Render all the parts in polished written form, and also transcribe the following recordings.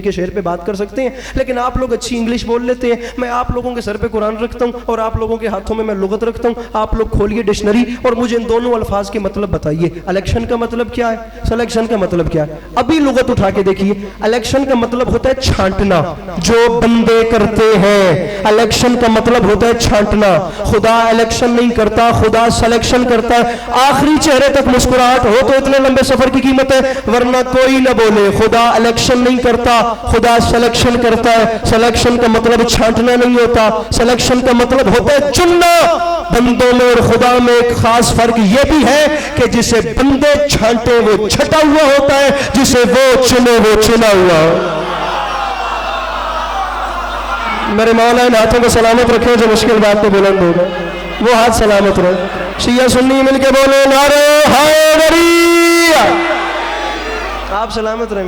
کے شعر پہ بات کر سکتے ہیں، لیکن آپ لوگ اچھی انگلش بول لیتے ہیں، میں آپ لوگوں کے سر پہ قرآن رکھتا ہوں اور آپ لوگوں کے ہاتھوں میں لغت رکھتا ہوں، آپ لوگ کھولیے ڈکشنری اور مجھے ان دونوں الفاظ کے مطلب بتائیے۔ الیکشن کا مطلب کیا ہے، سلیکشن کا مطلب کیا ہے؟ ابھی لغت اٹھا کے دیکھیے۔ الیکشن کا مطلب ہوتا ہے چھانٹنا، جو بندے کرتے ہیں۔ الیکشن کا مطلب ہوتا ہے چھانٹنا۔ خدا الیکشن نہیں کرتا، خدا سلیکشن کرتا ہے۔ آخری چہرے تک مسکراہٹ ہو تو اتنے لمبے سفر کی قیمت ہے، ورنہ کوئی نہ بولے۔ خدا الیکشن نہیں کرتا، خدا سلیکشن کرتا ہے۔ سلیکشن کا مطلب چھانٹنا نہیں ہوتا، سلیکشن کا مطلب ہوتا ہے چننا۔ بندوں میں اور خدا میں ایک خاص فرق یہ بھی ہے کہ جسے بندے چھانٹے وہ چھٹا ہوا ہوتا ہے، جسے وہ چنے وہ چنا ہوا ہو۔ میرے مولا ان ہاتھوں کو سلامت رکھے جو مشکل بات پہ بلند ہوگا، وہ ہاتھ سلامت رہے۔ شیعہ سنی مل کے بولے نعرہ حیدری۔ آپ سلامت رہے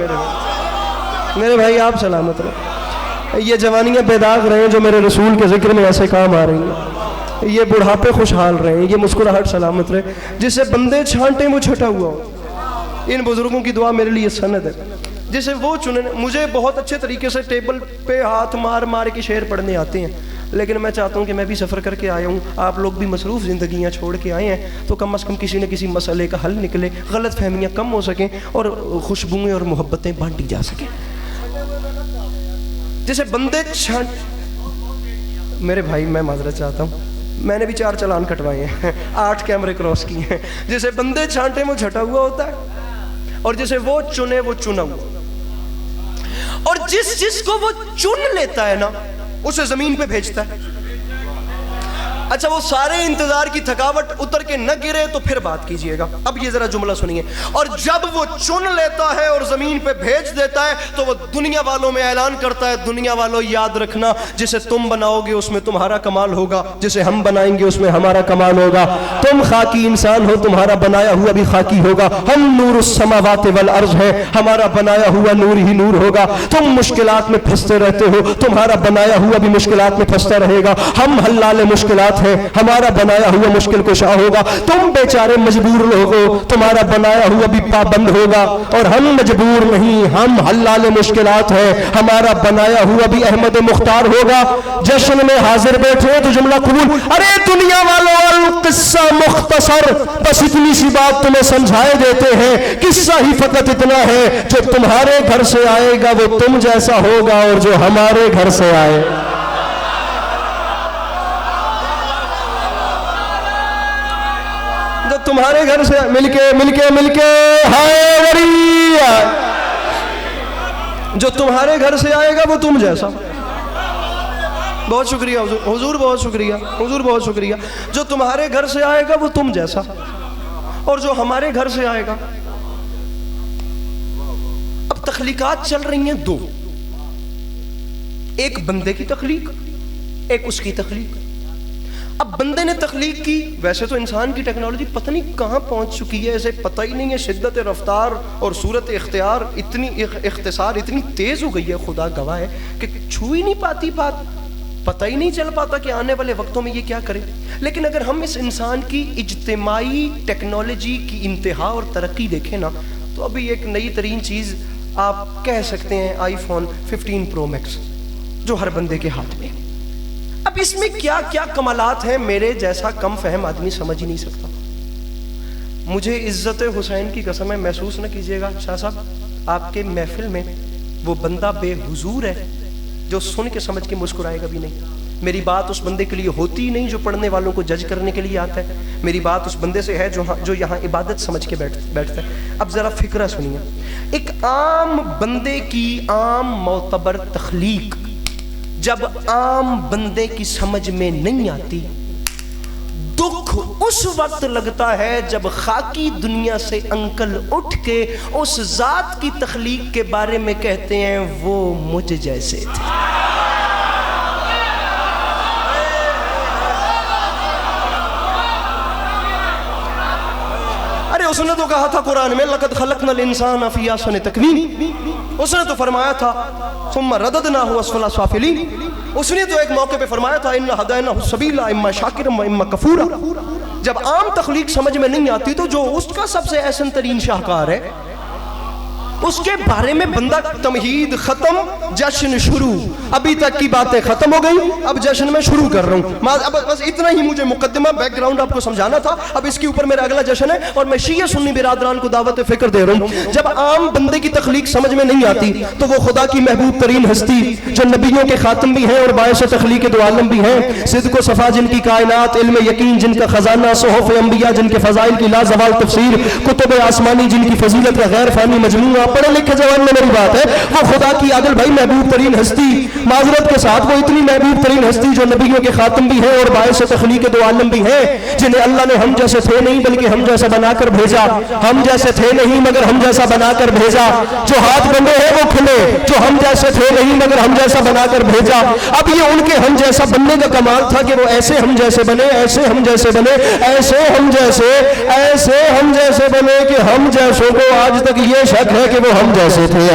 میرے بھائی، آپ سلامت رہے۔ یہ جوانیاں بیداغ رہے ہیں جو میرے رسول کے ذکر میں ایسے کام آ رہی ہیں، یہ بڑھاپے خوشحال رہے ہیں، یہ مسکراہٹ سلامت رہے۔ جسے بندے چھانٹیں وہ چھٹا ہوا ہو۔ ان بزرگوں کی دعا میرے لیے سند ہے، جسے وہ چنیں۔ مجھے بہت اچھے طریقے سے ٹیبل پہ ہاتھ مار مار کے شعر پڑھنے آتے ہیں، لیکن میں چاہتا ہوں کہ میں بھی سفر کر کے آیا ہوں، آپ لوگ بھی مصروف زندگیاں چھوڑ کے آئے ہیں، تو کم از کم کسی نہ کسی مسئلے کا حل نکلے، غلط فہمیاں کم ہو سکیں اور خوشبوئیں اور محبتیں بانٹی جا سکیں۔ جیسے بندے میرے بھائی میں معذرت چاہتا ہوں، میں نے بھی 4 چالان کٹوائے ہیں، 8 کیمرے کراس کیے ہیں۔ جیسے بندے چھانٹے وہ چھٹا ہوا ہوتا ہے، اور جسے وہ چنے وہ چنا ہوا۔ اور جس کو وہ چن لیتا ہے نا، اسے زمین پہ بھیجتا ہے۔ اچھا وہ سارے انتظار کی تھکاوٹ اتر کے نہ گرے تو پھر بات کیجئے گا۔ اب یہ ذرا جملہ سنیے۔ اور جب وہ چن لیتا ہے اور زمین پہ بھیج دیتا ہے تو وہ دنیا والوں میں اعلان کرتا ہے، دنیا والوں یاد رکھنا، جسے تم بناؤ گے اس میں تمہارا کمال ہوگا، جسے ہم بنائیں گے اس میں ہمارا کمال ہوگا۔ تم خاکی انسان ہو، تمہارا بنایا ہوا بھی خاکی ہوگا۔ ہم نور السماوات والارض ہیں، ہمارا بنایا ہوا نور ہی نور ہوگا۔ تم مشکلات میں پھنستے رہتے ہو، تمہارا بنایا ہوا بھی مشکلات میں پھنستا رہے گا۔ ہم حلال مشکلات ہے، ہمارا بنایا ہوا مشکل کشا ہوگا۔ تم بیچارے مجبور لوگ ہو، تمہارا بنایا ہوا بھی پابند ہوگا۔ اور ہم مجبور نہیں، ہم حلال مشکلات ہے، ہمارا بنایا ہوا بھی احمد مختار ہوگا۔ جشن میں حاضر بیٹھے تو جملہ قبول۔ ارے دنیا والوں القصہ مختصر، بس اتنی سی بات تمہیں سمجھائے دیتے ہیں، قصہ ہی فقط اتنا ہے، جو تمہارے گھر سے آئے گا وہ تم جیسا ہوگا، اور جو ہمارے گھر سے آئے تمہارے گھر سے مل کے ہائے وری، جو تمہارے گھر سے آئے گا وہ تم جیسا۔ بہت شکریہ حضور، بہت شکریہ حضور، بہت شکریہ۔ جو تمہارے گھر سے آئے گا وہ تم جیسا، اور جو ہمارے گھر سے آئے گا۔ اب تخلیقات چل رہی ہیں 2، ایک بندے کی تخلیق، ایک اس کی تخلیق۔ اب بندے نے تخلیق کی، ویسے تو انسان کی ٹیکنالوجی پتہ نہیں کہاں پہنچ چکی ہے، اسے پتہ ہی نہیں ہے، شدت رفتار اور صورت اختیار اتنی اختصار اتنی تیز ہو گئی ہے، خدا گواہ ہے کہ چھو ہی نہیں پاتی بات، پتہ ہی نہیں چل پاتا کہ آنے والے وقتوں میں یہ کیا کرے۔ لیکن اگر ہم اس انسان کی اجتماعی ٹیکنالوجی کی انتہا اور ترقی دیکھیں نا، تو ابھی ایک نئی ترین چیز آپ کہہ سکتے ہیں آئی فون 15 پرو میکس، جو ہر بندے کے ہاتھ میں۔ اب اس میں کیا کیا کمالات ہیں، میرے جیسا کم فہم آدمی سمجھ ہی نہیں سکتا۔ مجھے عزت حسین کی قسم ہے، محسوس نہ کیجئے گا شاہ صاحب، آپ کے محفل میں وہ بندہ بے حضور ہے جو سن کے سمجھ کے مسکرائے گا بھی نہیں۔ میری بات اس بندے کے لیے ہوتی ہی نہیں جو پڑھنے والوں کو جج کرنے کے لیے آتا ہے، میری بات اس بندے سے ہے جو یہاں عبادت سمجھ کے بیٹھتا ہے۔ اب ذرا فکرہ سنیے، ایک عام بندے کی عام معتبر تخلیق جب عام بندے کی سمجھ میں نہیں آتی، دکھ اس وقت لگتا ہے جب خاکی دنیا سے انکل اٹھ کے اس ذات کی تخلیق کے بارے میں کہتے ہیں وہ مجھ جیسے تھے۔ ارے اس نے تو کہا تھا قرآن میں لقد خلقنا الانسان فی احسن تقویم، اس نے تو فرمایا تھا ثم رددناہ اسفل سافلین، اس نے تو ایک موقع پہ فرمایا تھا انا ہدیناہ السبیل اما شاکرا و اما کفورا۔ جب عام تخلیق سمجھ میں نہیں آتی تو جو اس کا سب سے احسن ترین شاہکار ہے اس کے بارے میں بندہ تمہید ختم جشن شروع، ابھی تک کی باتیں ختم ہو گئی، اب جشن میں شروع کر رہا ہوں. بس اتنا ہی مجھے مقدمہ بیک گراؤنڈ آپ کو سمجھانا تھا. اب اس کے اوپر میرا اگلا جشن ہے اور میں شیعہ سنی برادران کو دعوت فکر دے رہا ہوں. جب عام بندے کی تخلیق سمجھ میں نہیں آتی تو وہ خدا کی محبوب ترین ہستی جو نبیوں کے خاتم بھی ہیں اور باعث تخلیق دو عالم بھی ہیں، صدق و صفا جن کی کائنات، علم یقین جن کا خزانہ، صحف انبیاء جن کے فضائل کی لازوال تفسیر، کتب آسمانی جن کی فضیلت کا غیر فانی مجموعہ، پڑھے لکھے جوان میں میری بات ہے، وہ خدا کی عادل بھائی محبوب ترین ہستی، معذرت کے ساتھ وہ اتنی محبوب ترین ہستی جو نبیوں کے خاتم بھی ہیں اور باعث تخلیق دو عالم بھی ہیں، جنہیں اللہ نے ہم جیسے تھے نہیں بلکہ ہم جیسا بنا کر بھیجا. ہم جیسے تھے نہیں مگر ہم جیسا بنا کر بھیجا. جو ہاتھ بندے ہیں وہ کھلے، جو ہم جیسے تھے نہیں مگر ہم جیسا بنا کر بھیجا. اب یہ ان کے ہم جیسا بننے کا کمال تھا کہ وہ ایسے ہم جیسے بنے، ایسے ہم جیسے بنے، ایسے ہم جیسے بنے کہ ہم جیسوں کو آج تک یہ شک ہے کہ وہ ہم جیسے تھے.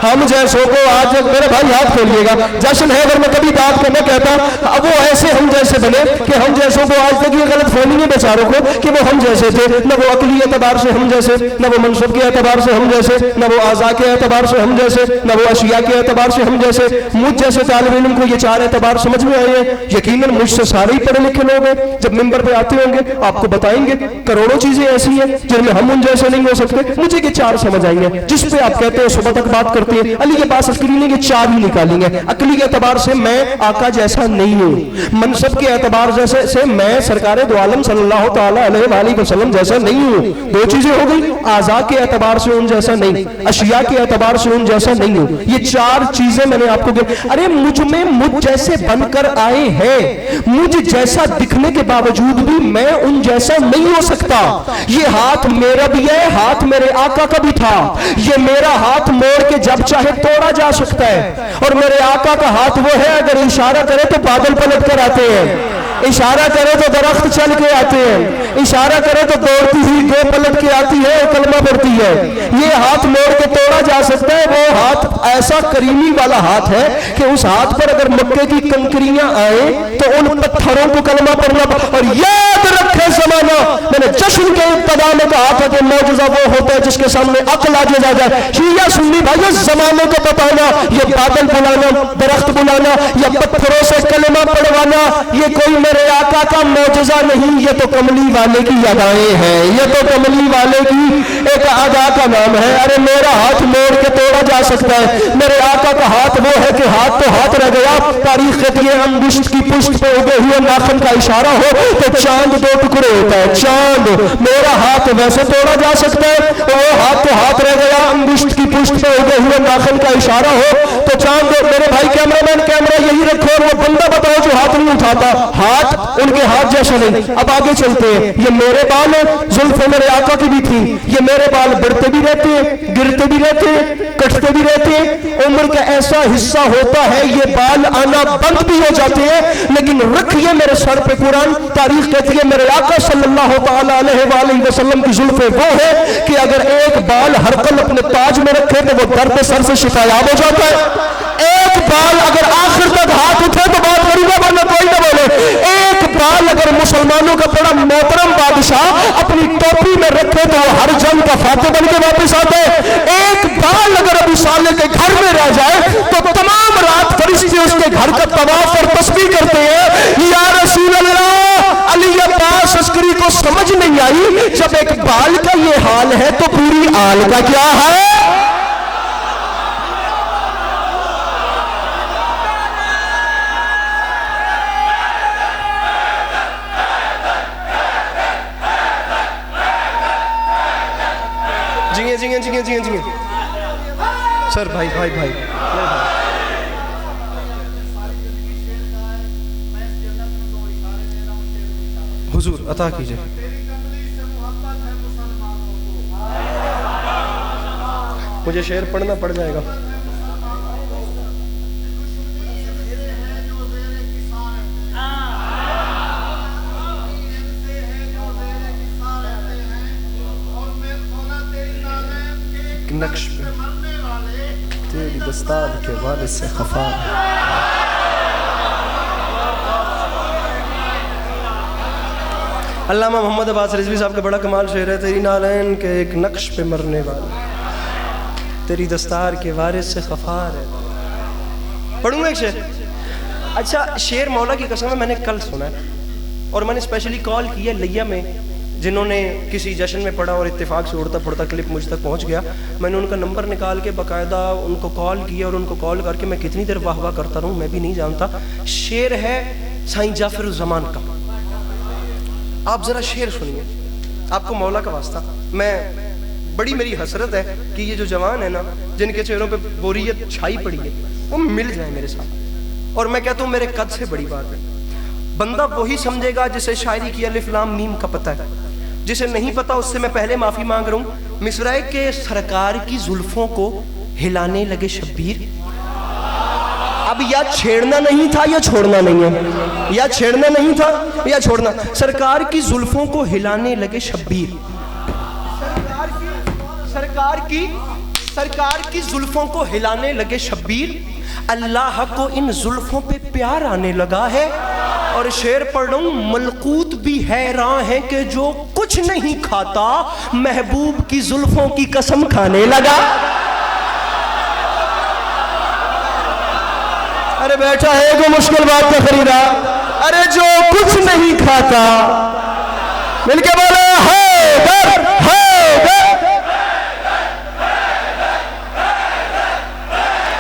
ہم جیسوں کو آج تک، میرے بھائی ہاتھ کھولیے گا، جشن ہے. اگر میں کبھی بات کرنا کہتا اب وہ ایسے ہم جیسے بنے کہ ہم جیسوں کو آج تک یہ غلط فہمی ہے بیچاروں کو کہ وہ ہم جیسے تھے. نہ وہ عقلی اعتبار سے ہم جیسے، نہ وہ منصب کے اعتبار سے ہم جیسے، نہ وہ اعضاء کے اعتبار سے ہم جیسے، نہ وہ اشیاء کے اعتبار سے ہم جیسے. مجھ جیسے طالب علم کو یہ چار اعتبار سمجھ میں آئے ہیں. یقیناً مجھ سے سارے ہی پڑھے لکھے لوگ ہیں. جب ممبر پہ آتے ہوں گے آپ کو بتائیں گے کروڑوں چیزیں ایسی ہیں جن میں ہم ان جیسے نہیں ہو سکتے. مجھے یہ چار سمجھ آئی ہیں جس پہ آپ کہتے ہیں صبح تک بات کرتے ہیں علی کے پاس اسکرینیں یہ چار ہی نکالیں گے. عقلی کے اعتبار سے میں آقا جیسا نہیں ہوں، منصب کے اعتبار سے میں سرکار دو عالم صلی اللہ تعالی علیہ وآلہ وسلم جیسا نہیں ہوں. دو چیزیں ہو گئی. اعضاء کے اعتبار سے ان جیسا نہیں، اشیاء کے اعتبار سے ان جیسا نہیں ہوں. یہ چار چیزیں میں نے آپ کو ارے مجھ میں مجھ جیسے بن کر آئے ہیں، مجھ جیسا دکھنے کے باوجود بھی میں ان جیسا نہیں ہو سکتا. یہ ہاتھ میرا بھی ہے، ہاتھ میرے آقا کا بھی تھا. یہ میرا ہاتھ موڑ کے جب چاہے توڑا جا سکتا ہے، اور میرے آقا کا ہاتھ وہ ہے اگر اشارہ کرے تو بادل پلٹ کر آتے ہیں، اشارہ کرے تو درخت چل کے آتے ہیں، اشارہ کرے تو دوڑتی ہوئی دو پلٹ کے آتی ہے اور کلمہ پڑھتی ہے. یہ ہاتھ موڑ کے توڑا جا سکتا ہے. وہ ہاتھ ایسا کریمی والا ہاتھ ہے کہ اس ہاتھ پر اگر مکے کی کنکریاں آئیں تو ان پتھروں کو کلمہ پڑھنا. اور یاد رکھے زمانہ، میں نے جشن کے ابتدا میں کہا تھا کہ معجزہ وہ ہوتا ہے جس کے سامنے عقل عاجز آ جائے. شیعہ سنی بھائی زمانے کو بتانا، یہ بادل بلانا، درخت بلانا یا پتھروں سے کلمہ پڑھوانا یہ کوئی میرے آقا کا معجزہ نہیں، یہ تو کملی والے کی ادائیں ہیں، یہ تو کملی والے کی ایک ادا کا نام ہے. ارے میرا ہاتھ موڑ کے توڑا جا سکتا ہے، میرے آقا کا ہاتھ وہ ہے کہ ہاتھ تو ہاتھ رہ گیا. تاریخ کہتی ہے انگشت کی پشت پہ اگے ہوئے ناخن کا اشارہ ہو تو چاند دو ٹکڑے ہوتا ہے. چاند میرا ہاتھ ویسے توڑا جا سکتا ہے، وہ ہاتھ تو ہاتھ رہ گیا. انگشت کی پشت پہ اگے ہوئے ناخن کا اشارہ ہو تو چاند. میرے بھائی کیمرہ مین کیمرہ یہی رکھو اور وہ بندہ بتاؤ جو ہاتھ نہیں اٹھاتا. ہاتھ ان کے ہاتھ جیسا نہیں. اب آگے چلتے ہیں. یہ میرے بال ہیں، زلفیں میرے آقا کی بھی تھی. یہ میرے بال بڑھتے بھی رہتے ہیں، گرتے بھی رہتے ہیں، کٹتے بھی رہتے ہیں. عمر کا ایسا حصہ ہوتا ہے یہ بال آنا بند بھی ہو جاتے ہیں، لیکن رکھیے میرے سر پہ قرآن. تاریخ کہتی ہے میرے آقا صلی اللہ تعالی علیہ وآلہ وسلم کی زلفیں وہ ہے کہ اگر ایک بال ہرقل اپنے تاج میں رکھے تو وہ درد سر سے شفایاب ہو جاتا ہے. ایک بال اگر آخر تک ہاتھ اٹھے تو بات کروں گا ورنہ کوئی نہ بولے. ایک بال اگر مسلمانوں کا بڑا محترم بادشاہ اپنی ٹوپی میں رکھے تو وہ ہر جنگ کا فاتح بن کے واپس آتے. ایک بال اگر ابو صالح کے گھر میں رہ جائے تو تمام رات فرشتے اس کے گھر کا طواف اور تسبیح کرتے ہیں یا رسول اللہ. علی عباس عسکری کو سمجھ نہیں آئی جب ایک بال کا یہ حال ہے تو پوری آل کا کیا ہے. جی سر بھائی حضور عطا کیجئے. مجھے شعر پڑھنا پڑ جائے گا. نقش پہ تیری دستار کے والد سے خفا. علامہ محمد عباس رضوی صاحب کا بڑا کمال شعر ہے تیری نالین کے ایک نقش پہ مرنے والے. تیری دستار کے وارث سے خفا ہے. پڑھوں گا ایک شعر. اچھا شعر مولا کی قسم ہے میں نے کل سنا ہے اور میں نے اسپیشلی کال کی ہے لیا میں جنہوں نے کسی جشن میں پڑھا اور اتفاق سے اڑتا پڑتا کلپ مجھ تک پہنچ گیا. میں نے ان کا نمبر نکال کے باقاعدہ ان کو کال کیا اور ان کو کال کر کے میں کتنی دیر واہ واہ کرتا رہوں میں بھی نہیں جانتا. شعر ہے سائیں جعفر الزمان کا. آپ ذرا شعر سنیے, آپ کو مولا کا واسطہ. میں بڑی میری حسرت ہے کہ یہ جو جوان ہے نا جن کے چہروں پہ بوریت چھائی پڑی ہے وہ مل جائیں میرے ساتھ. اور میں کہتا ہوں میرے قد سے بڑی بات ہے. بندہ وہی سمجھے گا جسے شاعری کی الف لام میم کا پتہ ہے. جسے نہیں پتا اس سے میں پہلے معافی مانگ رہا ہوں. مصرعے کے سرکار کی زلفوں کو ہلانے لگے شبیر. اب یا چھیڑنا نہیں تھا یا چھوڑنا نہیں ہے, یا چھیڑنا نہیں تھا یا چھوڑنا. سرکار کی زلفوں کو ہلانے لگے شبیر. سرکار کی زلفوں کو ہلانے لگے شبیر. اللہ کو ان زلفوں پہ پیار آنے لگا ہے. اور شعر پڑھ رہا ہوں, ملکوت بھی حیران ہے کہ جو کچھ نہیں کھاتا محبوب کی زلفوں کی قسم کھانے لگا. ارے بیٹھا ہے جو مشکل بات کا خریدا. ارے جو کچھ نہیں کھاتا مل کے بولا حیدر حیدر.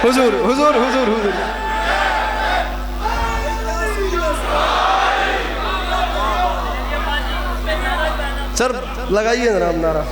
حضور حضور حضور حضور. سر لگائیے ذرا نعرہ.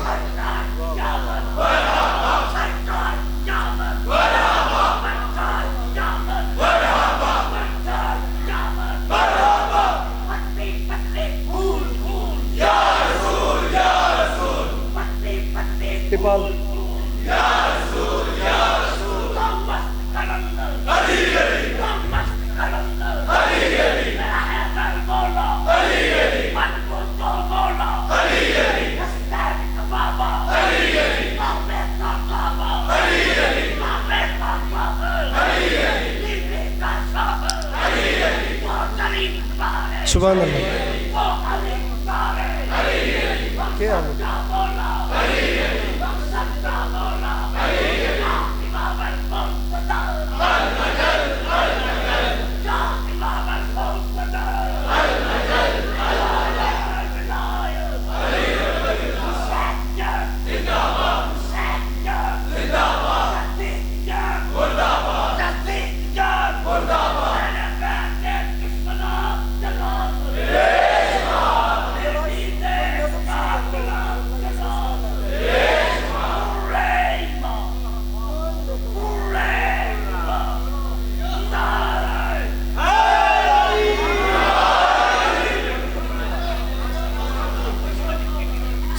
سبحان اللہ. کیا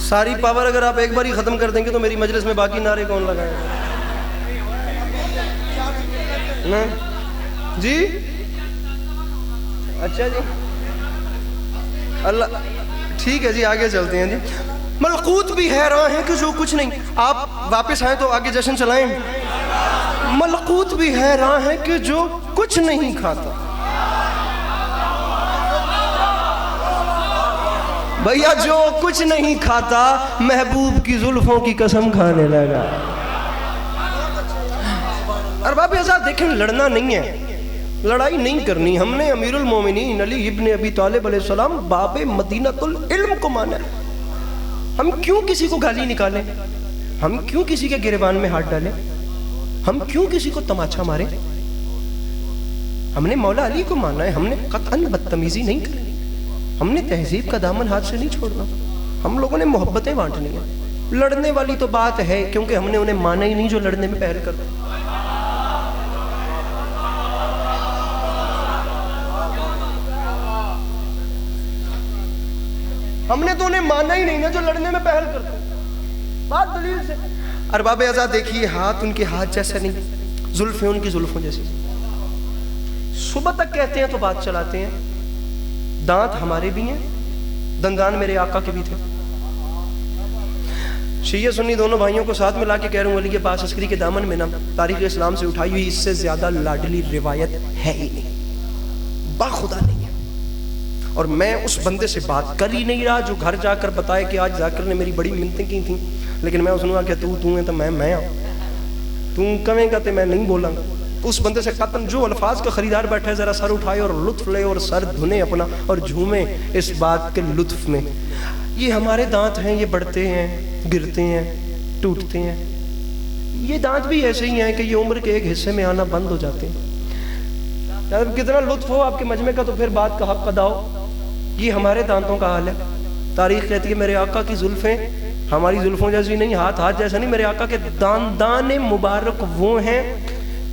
ساری پاور اگر آپ ایک بار ہی ختم کر دیں گے تو میری مجلس میں باقی نعرے کون لگائے گا جی؟ اچھا جی اللہ ٹھیک ہے جی آگے چلتے ہیں جی. ملکوت بھی حیران ہے کہ جو کچھ نہیں. آپ واپس آئیں تو آگے جشن چلائیں. ملکوت بھی حیران ہے کہ جو کچھ نہیں کھاتا. بھیا جو کچھ نہیں کھاتا محبوب کی زلفوں کی قسم کھانے لگا. ارباب اعزاز دیکھیں لڑنا نہیں ہے, لڑائی نہیں کرنی. ہم نے امیر المومنین علی ابن ابی طالب علیہ السلام باب مدینۃ العلم کو مانا ہے. ہم کیوں کسی کو گالی نکالیں, ہم کیوں کسی کے گریبان میں ہاتھ ڈالیں, ہم کیوں کسی کو تماچا ماریں. ہم نے مولا علی کو مانا ہے, ہم نے قطعاً بدتمیزی نہیں کرنی, ہم نے تہذیب کا دامن ہاتھ سے نہیں چھوڑنا. ہم لوگوں نے محبتیں بانٹنی ہیں. لڑنے والی تو بات ہے کیونکہ ہم نے انہیں مانا ہی نہیں جو لڑنے میں پہل کرتے. ہم نے تو انہیں مانا ہی نہیں نا جو لڑنے میں پہل کرتے. بات دلیل سے. ارباب اعزاز دیکھیے ہاتھ ان کے ہاتھ جیسے نہیں, زلفیں ان کی زلفوں جیسی. صبح تک کہتے ہیں تو بات چلاتے ہیں. دانت ہمارے بھی ہیں, دندان میرے آقا کے بھی تھے. شیعہ سنی دونوں بھائیوں کو ساتھ ملا کے کہہ رہا ہوں علی کے پاس عسکری کے دامن میں نا تاریخ اسلام سے اٹھائی ہوئی اس سے زیادہ لاڈلی روایت ہے ہی نہیں, باخدا نہیں ہے. اور میں اس بندے سے بات کر ہی نہیں رہا جو گھر جا کر بتائے کہ آج ذاکر نے میری بڑی منتیں کی تھیں, لیکن میں اس نے کہا کہ تو ہے تو میں تو کہیں گا تو میں نہیں بولاں گا. اس بندے سے قطن جو الفاظ کا خریدار بیٹھا ہے ذرا سر اٹھائے اور لطف لے اور سر دھنے اپنا اور جھومے اس بات کے لطف میں. یہ ہمارے دانت ہیں, یہ بڑھتے ہیں, گرتے ہیں, ٹوٹتے ہیں. یہ دانت بھی ایسے ہی ہیں کہ یہ عمر کے ایک حصے میں آنا بند ہو جاتے ہیں. کتنا لطف ہو آپ کے مجمع کا تو پھر بات کا حق ادا ہو. یہ ہمارے دانتوں کا حال ہے. تاریخ کہتی ہے میرے آقا کی زلفیں ہماری زلفوں جیسی نہیں, ہاتھ جیسا نہیں. میرے آقا کے دان مبارک وہ ہیں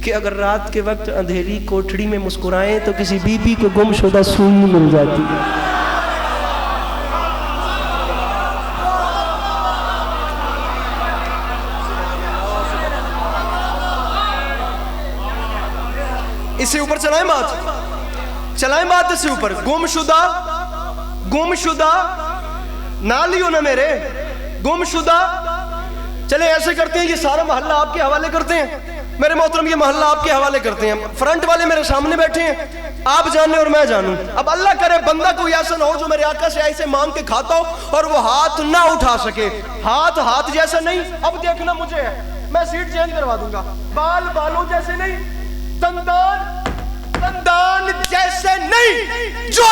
کہ اگر رات کے وقت اندھیری کوٹھڑی میں مسکرائیں تو کسی بی بی کو گم شدہ سوئی مل جاتی ہے. اس سے اوپر چلائیں بات اس سے اوپر. گم شدہ نہ لیو نا میرے گم شدہ. چلے ایسے کرتے ہیں, یہ سارا محلہ آپ کے حوالے کرتے ہیں میرے محترم, یہ محلہ آپ کے حوالے کرتے ہیں. فرنٹ والے میرے سامنے بیٹھے ہیں, آپ جانے اور میں جانوں. اب اللہ کرے بندہ کوئی ایسا نہ ہو جو میرے آقا سے ایسے مانگ کے کھاتا ہو اور وہ ہاتھ نہ اٹھا سکے. ہاتھ جیسا نہیں. اب دیکھنا مجھے ہے, میں سیٹ چینج کروا دوں گا. بالوں جیسے نہیں, دندان جیسے نہیں. جو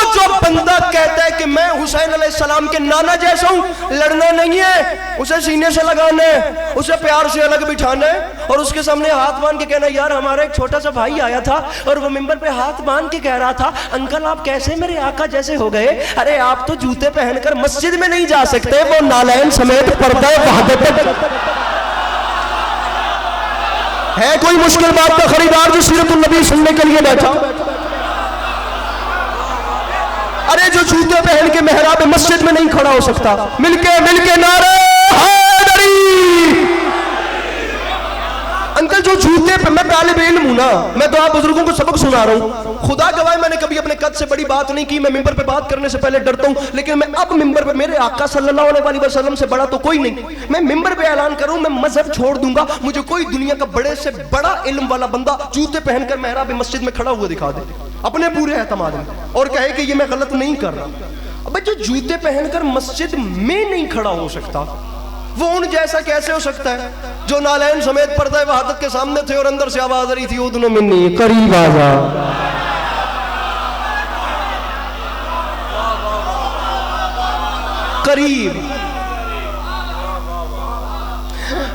بندہ کہتا ہے کہ میں حسین علیہ السلام کے نانا جیسا ہوں, لڑنا نہیں ہے, اسے سینے سے لگانا ہے, اسے پیار سے الگ بٹھانا ہے اور اس کے سامنے ہاتھ باندھ کے کہنا یار ہمارا ایک چھوٹا سا بھائی آیا تھا اور وہ منبر پہ ہاتھ باندھ کے کہہ رہا تھا انکل آپ کیسے میرے آقا جیسے ہو گئے. ارے آپ تو جوتے پہن کر مسجد میں نہیں جا سکتے, وہ نالین سمیت پردہ وحدت ہے. کوئی مشکل بات کا خریدار جو سیرت النبی سننے کے لیے بیٹھا؟ ارے جو جوتے پہن کے محراب مسجد میں نہیں کھڑا ہو سکتا, مل کے نعرہ حیدری. انکل جو جوتے پہ, میں طالب علم ہوں نا, میں تو آپ بزرگوں کو سبق سنا رہا ہوں. خدا گواہ میں نے کبھی اپنے قد سے بڑی بات نہیں کی. میں ممبر پہ بات کرنے سے پہلے ڈرتا ہوں, لیکن میں اب ممبر پہ میرے آقا صلی اللہ علیہ وسلم سے بڑا تو کوئی نہیں. میں ممبر پہ اعلان کروں میں مذہب چھوڑ دوں گا, مجھے کوئی دنیا کا بڑے سے بڑا علم والا بندہ جوتے پہن کر محراب مسجد میں کھڑا ہوا دکھا دے اپنے پورے اعتماد میں اور کہے کہ یہ میں غلط نہیں کر رہا. اب جو جوتے پہن کر مسجد میں نہیں کھڑا ہو سکتا وہ ان جیسا کیسے ہو سکتا ہے جو نالین سمیت پردہ وحدت کے سامنے تھے اور اندر سے آواز آ رہی تھی ادنو منی قریب آجا. قریب.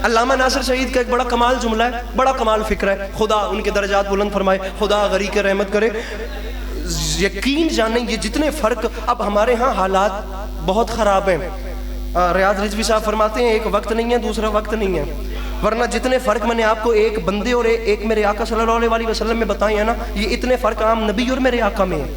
علامہ ناصر سعید کا ایک بڑا کمال جملہ ہے, بڑا کمال فکر ہے, خدا ان کے درجات بلند فرمائے, خدا غریق رحمت کرے. یقین جانیں یہ جتنے فرق, اب ہمارے ہاں حالات بہت خراب ہیں. ریاض رضوی صاحب فرماتے ہیں ایک وقت نہیں ہے دوسرا وقت نہیں ہے, ورنہ جتنے فرق میں نے آپ کو ایک بندے اور ایک میرے آقا صلی اللہ علیہ وسلم میں بتائے ہیں نا, یہ اتنے فرق عام نبی اور میرے آقا میں ہیں.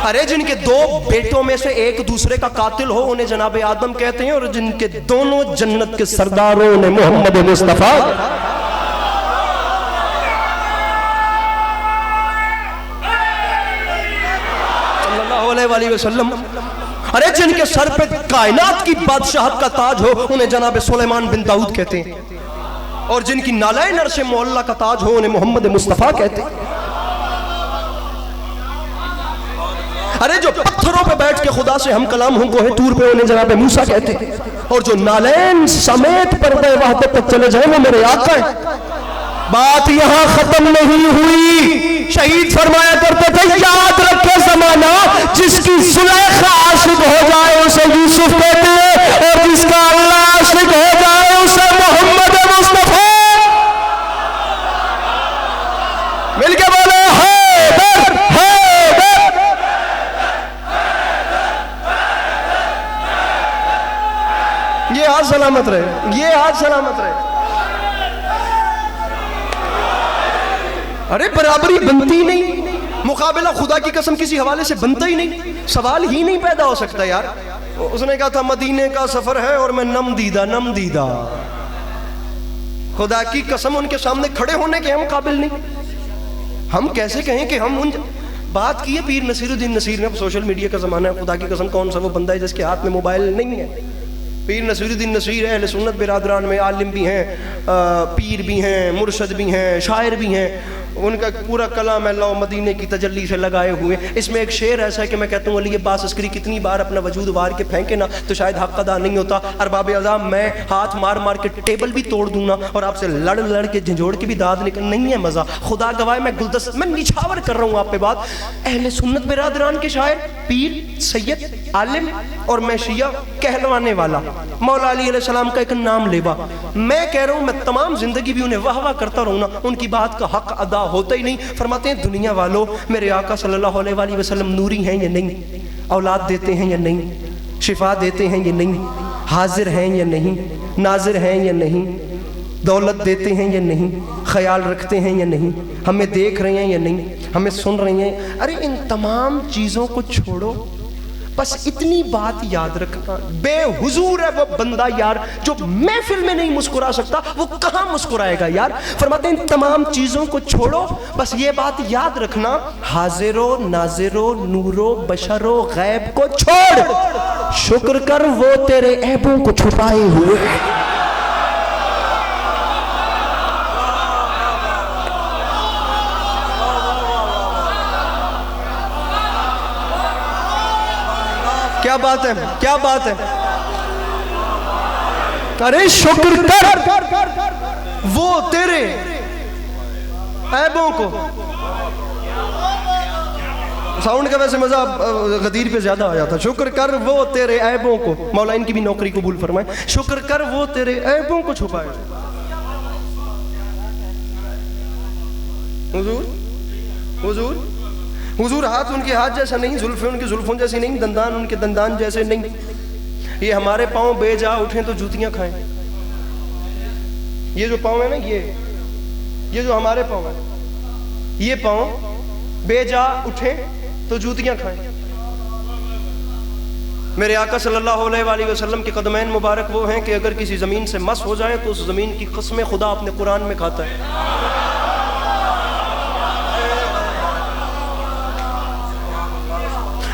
ارے جن کے دو بیٹوں میں سے ایک دوسرے کا قاتل ہو انہیں جناب آدم کہتے ہیں, اور جن کے دونوں جنت کے سرداروں نے محمد مصطفیٰ صلی اللہ علیہ وسلم. ارے جن کے سر پہ کائنات کی بادشاہت کا تاج ہو انہیں جناب سلیمان بن داؤد کہتے ہیں, اور جن کی نالین عرش معلیٰ کا تاج ہو انہیں محمد مصطفیٰ کہتے ہیں. ارے جو پتھروں پہ بیٹھ کے خدا سے ہم کلام ہوں کوہ طور پہ انہیں جناب موسیٰ کہتے ہیں, اور جو نالین سمیت پردہ وحدت تک چلے جائیں وہ میرے آقا ہیں. بات یہاں ختم نہیں ہوئی. شہید فرمایا کرتے تھے یاد رکھے زمانہ جس کی زلیخا عاشق ہو جائے اسے یوسف کہتے ہیں, اور جس کا اللہ عاشق ہو جائے اسے محمد مصطفیٰ. مل کے بولے حیدر حیدر. یہ ہاتھ سلامت رہے, یہ ہاتھ سلامت رہے. ارے برابری بنتی نہیں, مقابلہ خدا کی قسم کسی حوالے سے بنتا ہی نہیں, سوال ہی نہیں پیدا ہو سکتا یار. اس نے کہا تھا مدینے کا سفر ہے اور میں نم دیدہ. خدا کی قسم ان کے سامنے کھڑے ہونے کے ہم قابل نہیں. ہم کیسے کہیں کہ ہم ان بات کی ہے پیر نصیر الدین نصیر نے, سوشل میڈیا کا زمانہ ہے, خدا کی قسم کون سا وہ بندہ ہے جس کے ہاتھ میں موبائل نہیں ہے. پیر نصیر الدین نصیر اہل سنت برادران میں عالم بھی ہیں, پیر بھی ہیں، مرشد بھی ہیں، شاعر بھی ہیں، ان کا پورا کلام اللہ و مدینے کی تجلی سے لگائے ہوئے. اس میں ایک شعر ایسا ہے کہ میں کہتا ہوں علی عباس عسکری کتنی بار اپنا وجود وار کے پھینکے نا تو شاید حق ادا نہیں ہوتا. ارباب اعظام میں ہاتھ مار مار کے ٹیبل بھی توڑ دوں نا اور آپ سے لڑ لڑ کے جھنجھوڑ کے بھی داد نکل نہیں ہے مزہ. خدا گواہ میں گلدست میں نچھاور کر رہا ہوں آپ پہ بات. اہل سنت برادران کے شاعر، پیر، سید، عالم، اور میں شیعہ کہلوانے والا، مولا علی علیہ السلام کا ایک نام لیوا. میں کہہ رہا ہوں میں تمام زندگی بھی انہیں واہ واہ کرتا رہوں نا، ان کی بات کا حق ادا ہوتا ہی نہیں. فرماتے ہیں دنیا والو میرے آقا صلی اللہ علیہ وآلہ وسلم نوری ہیں یا نہیں، اولاد دیتے ہیں یا نہیں، شفا دیتے ہیں یا نہیں، حاضر ہیں یا نہیں، ناظر ہیں یا نہیں، دولت دیتے ہیں یا نہیں، خیال رکھتے ہیں یا نہیں، ہمیں دیکھ رہے ہیں یا نہیں، ہمیں سن رہے ہیں. ارے ان تمام چیزوں کو چھوڑو، بس اتنی بات یاد رکھنا. بے حضور ہے وہ بندہ یار جو محفل میں نہیں مسکرا سکتا، وہ کہاں مسکرائے گا یار. فرماتے ہیں ان تمام چیزوں کو چھوڑو، بس یہ بات یاد رکھنا، حاضر و ناظر و نور و بشر و غیب کو چھوڑ، شکر کر وہ تیرے عیبوں کو چھپائے ہوئے. کیا بات ہے، کیا بات ہے. ارے شکر کر وہ تیرے عیبوں کو. ساؤنڈ کا ویسے مزہ غدیر پہ زیادہ آیا تھا. شکر کر وہ تیرے عیبوں کو، مولا ان کی بھی نوکری قبول فرمائے. شکر کر وہ تیرے عیبوں کو چھپائے. حضور حضور حضور ہاتھ ان کے ہاتھ جیسا نہیں، زلفیں ان کی زلفوں جیسی نہیں، دندان ان کے دندان جیسے نہیں. یہ ہمارے پاؤں بے جا اٹھیں تو جوتیاں کھائیں. یہ جو پاؤں ہے نا، یہ جو ہمارے پاؤں ہیں، یہ پاؤں بے جا اٹھیں تو جوتیاں کھائیں. میرے آقا صلی اللہ علیہ وآلہ وسلم کے قدمین مبارک وہ ہیں کہ اگر کسی زمین سے مس ہو جائیں تو اس زمین کی قسمیں خدا اپنے قرآن میں کھاتا ہے.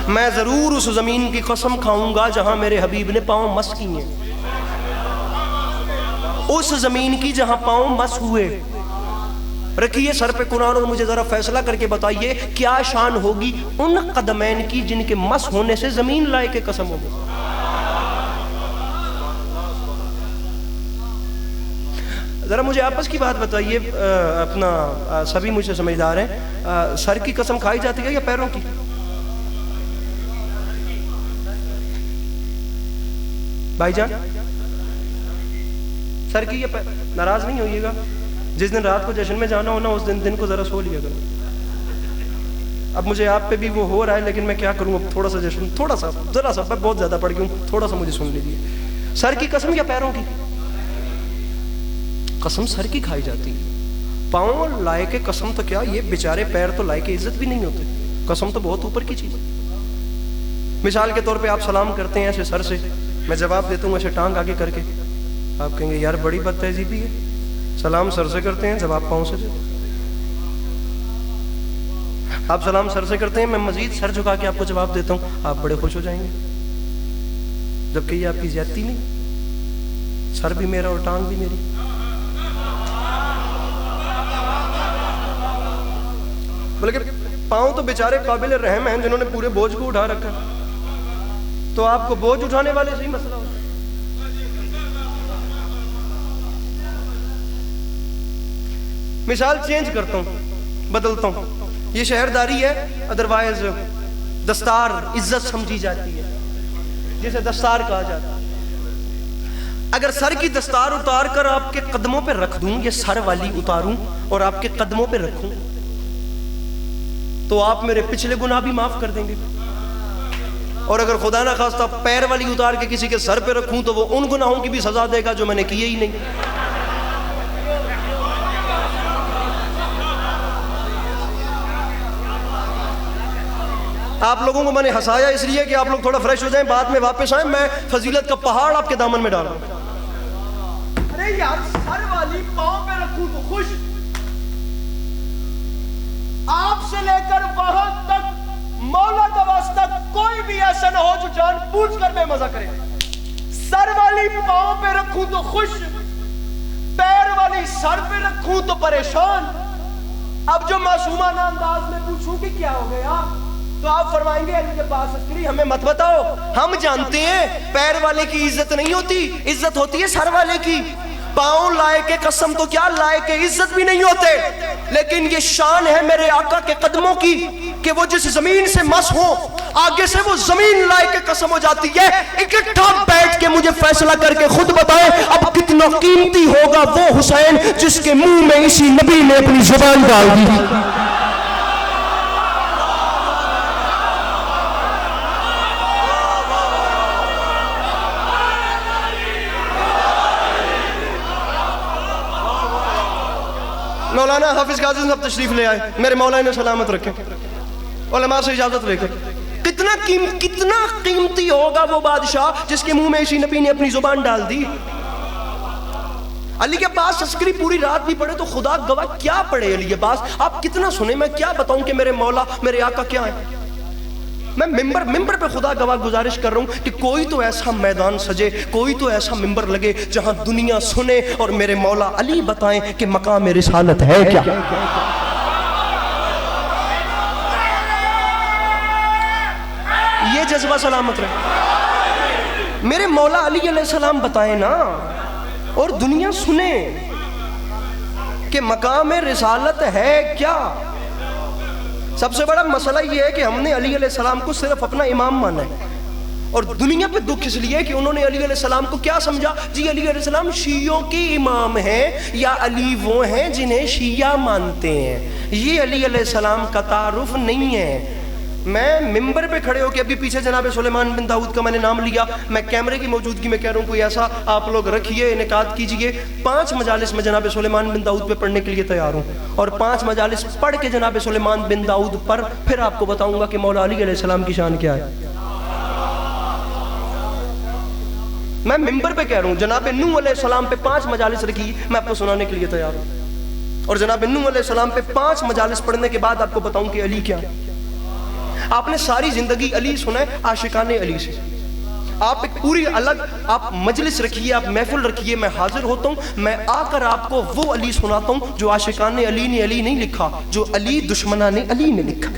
میں ضرور اس زمین کی قسم کھاؤں گا جہاں میرے حبیب نے پاؤں مس کی ہیں، اس زمین کی جہاں پاؤں مس ہوئے. رکھیے سر پہ قرآن اور مجھے ذرا فیصلہ کر کے بتائیے کیا شان ہوگی ان قدمین کی جن کے مس ہونے سے زمین لائے کے قسم ہوگی. ذرا مجھے آپس کی بات بتائیے، اپنا سبھی مجھ سے سمجھدار ہیں، سر کی قسم کھائی جاتی ہے یا پیروں کی؟ بھائی جان سر کی، یہ ناراض نہیں ہوئیے گا، جس دن رات کو جشن میں جانا ہونا اس دن کو ذرا سو لیا کرو. اب مجھے آپ پہ بھی وہ ہو رہا ہے لیکن میں کیا کروں، اب تھوڑا سا جشن، تھوڑا سا ذرا سا، میں بہت زیادہ پڑھ گیا ہوں، تھوڑا سا مجھے سن لیجیے. سر کی قسم یا پیروں کی قسم؟ سر کی کھائی جاتی ہے. پاؤں لائے کے قسم تو کیا، یہ بیچارے پیر تو لائے کے عزت بھی نہیں ہوتے، قسم تو بہت اوپر کی چیز ہے. مثال کے طور پہ آپ سلام کرتے ہیں ایسے سر سے، میں جواب دیتا ہوں ایسے ٹانگ آگے کر کے، آپ کہیں گے یار بڑی بد تہذیبی ہے. سلام سر سے کرتے ہیں، جواب پاؤں سے دیتے ہیں. آپ سلام سر سے کرتے ہیں، میں مزید سر جھکا کے آپ کو جواب دیتا ہوں، آپ بڑے خوش ہو جائیں گے، جبکہ یہ آپ کی زیادتی نہیں، سر بھی میرا اور ٹانگ بھی میری. بلکہ پاؤں تو بیچارے قابل رحم ہیں جنہوں نے پورے بوجھ کو اٹھا رکھا، تو آپ کو بوجھ اٹھانے والے سے ہی مسئلہ ہوتا. مثال چینج کرتا ہوں، بدلتا ہوں. یہ شہرداری ہے، ادروائز دستار عزت سمجھی جاتی ہے، جسے دستار کہا جاتا ہے. اگر سر کی دستار اتار کر آپ کے قدموں پہ رکھ دوں، یہ سر والی اتاروں اور آپ کے قدموں پہ رکھوں، تو آپ میرے پچھلے گناہ بھی معاف کر دیں گے. اور اگر خدا نہ خواستہ پیر والی اتار کے کسی کے سر پہ رکھوں تو وہ ان گناہوں کی بھی سزا دے گا جو میں نے کیے ہی نہیں. آپ لوگوں کو میں نے ہنسایا اس لیے کہ آپ لوگ تھوڑا فریش ہو جائیں، بعد میں واپس آئیں، میں فضیلت کا پہاڑ آپ کے دامن میں ڈال رہا ہوں. ارے یار سر والی پاؤں پہ رکھوں تو خوش، آپ سے لے کر وہاں تک مولا کا واسطہ کوئی بھی ایسا نہ ہو جو جان بوجھ کر بے مزہ کرے. سر والی پاؤں پہ رکھوں تو خوش، پیر والی علی سر پہ رکھوں تو پریشان. اب جو معصومانہ انداز میں پوچھوں کہ کیا ہو گیا تو آپ فرمائیں گے علی عباس عسکری ہمیں مت بتاؤ, ہم جانتے ہیں پیر والے کی عزت نہیں ہوتی, عزت ہوتی ہے سر والے کی. پاؤں لائے کے قسم تو کیا لائے کے عزت بھی نہیں ہوتے, لیکن یہ شان ہے میرے آقا کے قدموں کی کہ وہ جس زمین سے مس ہو آگے سے وہ زمین لائے کے قسم ہو جاتی ہے. اکٹھا بیٹھ کے مجھے فیصلہ کر کے خود بتائیں اب کتنا قیمتی ہوگا وہ حسین جس کے منہ میں اسی نبی نے اپنی زبان ڈال دی. مولانا حافظ قاسم صاحب تشریف لے آئے, میرے مولا نے سلامت رکھے, علماء سے اجازت لے کر. کتنا قیمتی ہوگا وہ بادشاہ جس کے منہ میں اسی نبی نے اپنی زبان ڈال دی. علی عباس عسکری پوری رات بھی پڑھے تو خدا گواہ کیا پڑھے علی عباس, آپ کتنا سنیں, میں کیا بتاؤں کہ میرے مولا میرے آقا کیا ہیں. میں ممبر پہ خدا گواہ گزارش کر رہا ہوں کہ کوئی تو ایسا میدان سجے, کوئی تو ایسا ممبر لگے جہاں دنیا سنے اور میرے مولا علی بتائیں کہ مقام رسالت ہے کیا. یہ جذبہ سلامت رہے. میرے مولا علی علیہ السلام بتائیں نا اور دنیا سنے کہ مقام رسالت ہے کیا. سب سے بڑا مسئلہ یہ ہے کہ ہم نے علی علیہ السلام کو صرف اپنا امام مانا ہے اور دنیا پہ دکھ اس لیے کہ انہوں نے علی علیہ السلام کو کیا سمجھا, جی علی علیہ السلام شیعوں کے امام ہیں یا علی وہ ہیں جنہیں شیعہ مانتے ہیں. یہ علی علیہ السلام کا تعارف نہیں ہے. میں ممبر پہ کھڑے ہو کے ابھی پیچھے جناب سلیمان بن داؤد کا میں نے نام لیا, میں کیمرے کی موجودگی میں کہہ رہا ہوں کوئی ایسا آپ لوگ رکھیے, انعقاد کیجئے. 5 مجالس میں جناب سلیمان بن داؤد پہ پڑھنے کے لیے تیار ہوں اور 5 مجالس پڑھ کے جناب سلیمان بن داؤد پر پھر آپ کو بتاؤں گا کہ مولا علی علیہ السلام کی شان کیا ہے. میں ممبر پہ کہہ رہا ہوں جناب نوح علیہ السلام پہ 5 مجالس رکھی, میں آپ کو سنانے کے لیے تیار ہوں اور جناب نوح علیہ السلام پہ 5 مجالس پڑھنے کے بعد آپ کو بتاؤں کہ علی کیا ہے. آپ نے ساری زندگی علی سنا ہے عاشقان علی سے, آپ ایک پوری الگ آپ مجلس رکھیے, آپ محفل رکھیے, میں حاضر ہوتا ہوں, میں آ کر آپ کو وہ علی سناتا ہوں جو عاشقان علی نے علی نہیں لکھا, جو علی دشمنان علی نے لکھا.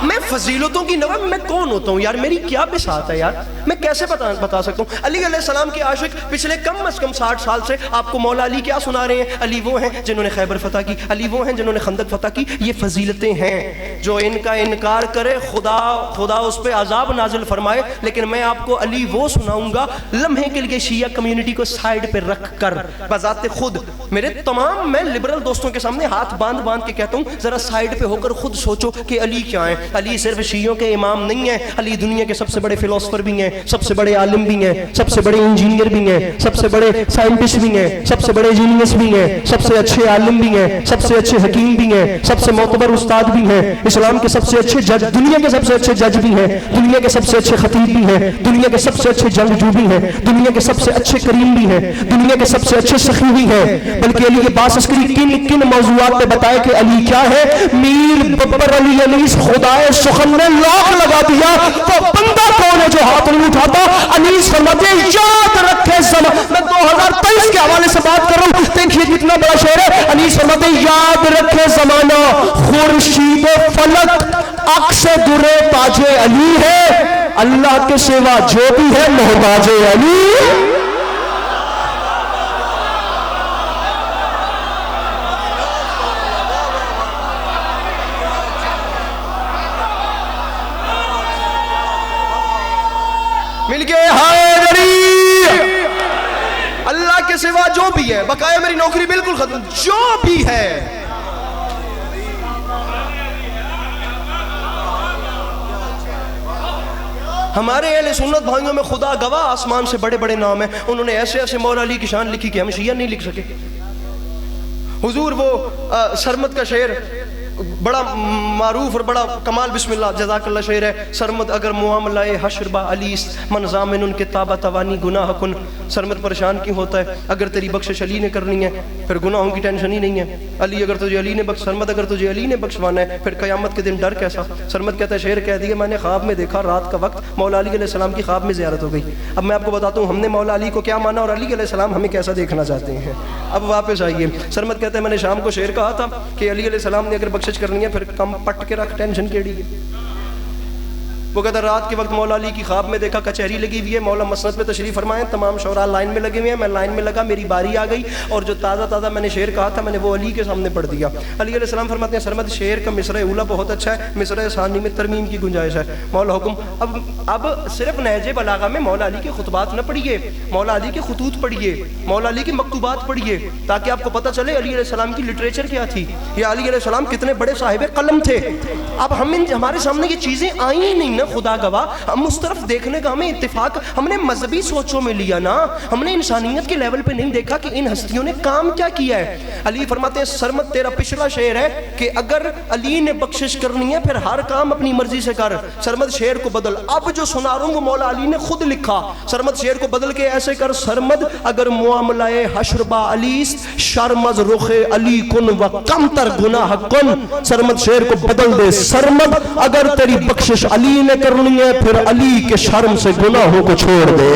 میں فضیلتوں کی نوع میں کون ہوتا ہوں یار, میری کیا بساط ہے یار, میں کیسے بتا سکتا ہوں. علی علیہ السلام کے عاشق پچھلے کم از کم 60 سال سے آپ کو مولا علی کیا سنا رہے ہیں, علی وہ ہیں جنہوں نے خیبر فتح کی, علی وہ ہیں جنہوں نے خندق فتح کی. یہ فضیلتیں ہیں, جو ان کا انکار کرے خدا اس پہ عذاب نازل فرمائے. لیکن میں آپ کو علی وہ سناؤں گا لمحے کے لیے شیعہ کمیونٹی کو سائیڈ پہ رکھ کر بذات خود. میرے تمام میں لبرل دوستوں کے سامنے ہاتھ باندھ کے کہتا ہوں ذرا سائیڈ پہ ہو کر خود سوچو کہ علی کیا ہیں. علی صرف شیعوں کے امام نہیں ہیں, علی دنیا کے سب سے بڑے فلسفر بھی ہیں, سب سے بڑے عالم بھی ہیں, سب سے بڑے انجینئر بھی ہیں, سب سے بڑے سائنٹسٹ بھی ہیں, سب سے بڑے جینیس بھی ہیں, سب سے اچھے عالم بھی ہیں, سب سے اچھے حکیم بھی ہیں, سب سے معتبر استاد بھی ہیں, اسلام کے سب سے اچھے جج, دنیا کے سب سے اچھے جج بھی ہیں, دنیا کے سب سے اچھے خطیب بھی ہیں, دنیا کے سب سے اچھے جنگجو بھی ہیں, دنیا کے سب سے اچھے کریم بھی ہیں, دنیا کے سب سے اچھے سخی بھی ہیں. بلکہ علی عباس عسکری کن موضوعات پہ بتائے کہ علی کیا ہے. میر ببر علی انیس خدائے سخن نے لاکھ لگا دیا, وہ بندہ کون ہے جو ہاتھ نہیں اٹھاتا. انیس فرماتے یاد رکھے زمان, میں 2023 کے حوالے سے بات کر رہا ہوں, دیکھیے کتنا بڑا شعر ہے. انیس فرماتے یاد رکھے زمانہ خورشید فلک عکس درے تاج علی ہے, اللہ کے سوا جو بھی ہے محتاج علی. مل گئے حیدری, اللہ کے سوا جو بھی ہے, بقایا میری نوکری بالکل ختم, جو بھی ہے. ہمارے اہل سنت بھائیوں میں خدا گواہ آسمان سے بڑے بڑے نام ہیں, انہوں نے ایسے ایسے مولا علی کی شان لکھی کہ ہم شیعہ نہیں لکھ سکے. حضور وہ سرمد کا شعر بڑا معروف اور بڑا کمال بسم اللہ جزاک اللہ شعر ہے. سرمد اگر معاملہ حشر با علیست من ضامن ان کے تابہ توانی گناہ کن. سرمد پریشان کیوں ہوتا ہے؟ اگر تیری بخشش علی نے کرنی ہے پھر گناہوں کی ٹینشن ہی نہیں ہے. علی اگر تجھے علی نے سرمد اگر تجھے علی نے بخشوانا ہے پھر قیامت کے دن ڈر کیسا؟ سرمد کہتا ہے شعر کہہ دیا میں نے خواب میں دیکھا رات کا وقت مولا علی علیہ السلام کی خواب میں زیارت ہو گئی. اب میں آپ کو بتاتا ہوں ہم نے مولا علی کو کیا مانا اور علی علیہ السلام ہمیں کیسا دیکھنا چاہتے ہیں. اب واپس آئیے. سرمد کہتا ہے میں نے شام کو شعر کہا تھا کہ علی علیہ السلام نے اگر بخشش کرنی ہے پھر کم پٹ کے رکھ ٹینشن کیڑی ہے. وہ کہتا ہے رات کے وقت مولا علی کی خواب میں دیکھا کچہری لگی ہوئی ہے, مولا مسند پہ تشریف فرمائیں, تمام شعراء لائن میں لگے ہوئے ہیں, میں لائن میں لگا, میری باری آ گئی اور جو تازہ میں نے شعر کہا تھا میں نے وہ علی کے سامنے پڑھ دیا. علی علیہ السلام فرماتے ہیں سرمد شعر کا مصرع اولا بہت اچھا ہے, مصرع ثانی میں ترمیم کی گنجائش ہے. مولا حکم اب صرف نہج بلاغہ میں مولا علی کے خطبات نہ پڑھیے, مولا علی کے خطوط پڑھیے, مولا علی کی مکتوبات پڑھیے تاکہ آپ کو پتہ چلے علی علیہ السلام کی لٹریچر کیا تھی یا علی علیہ السلام کتنے بڑے صاحب قلم تھے. اب ہمارے سامنے یہ چیزیں آئی ہی نہیں نا, خدا گواہ. ہم اس طرف دیکھنے کا ہمیں اتفاق, ہم نے مذہبی سوچوں میں لیا نا, ہم نے انسانیت کے لیول پہ نہیں دیکھا کہ ان ہستیوں نے کام کیا کیا ہے. علی فرماتے ہیں سرمد تیرا پچھلا شعر ہے کہ اگر علی نے بخشش کرنی ہے پھر ہر کام اپنی مرضی سے کر. سرمد شعر کو بدل, اب جو سنا رہا ہوں وہ مولا علی نے خود لکھا. سرمد شعر کو بدل کے ایسے کر, سرمد اگر معاملہ حشر با علیست شرمز رخ علی کن و کم تر گناہ کن. سرمد شعر کو بدل دے, سرمد اگر تیری بخشش علی نے کرنی ہے پھر علی کے شرم سے گناہوں کو چھوڑ دے.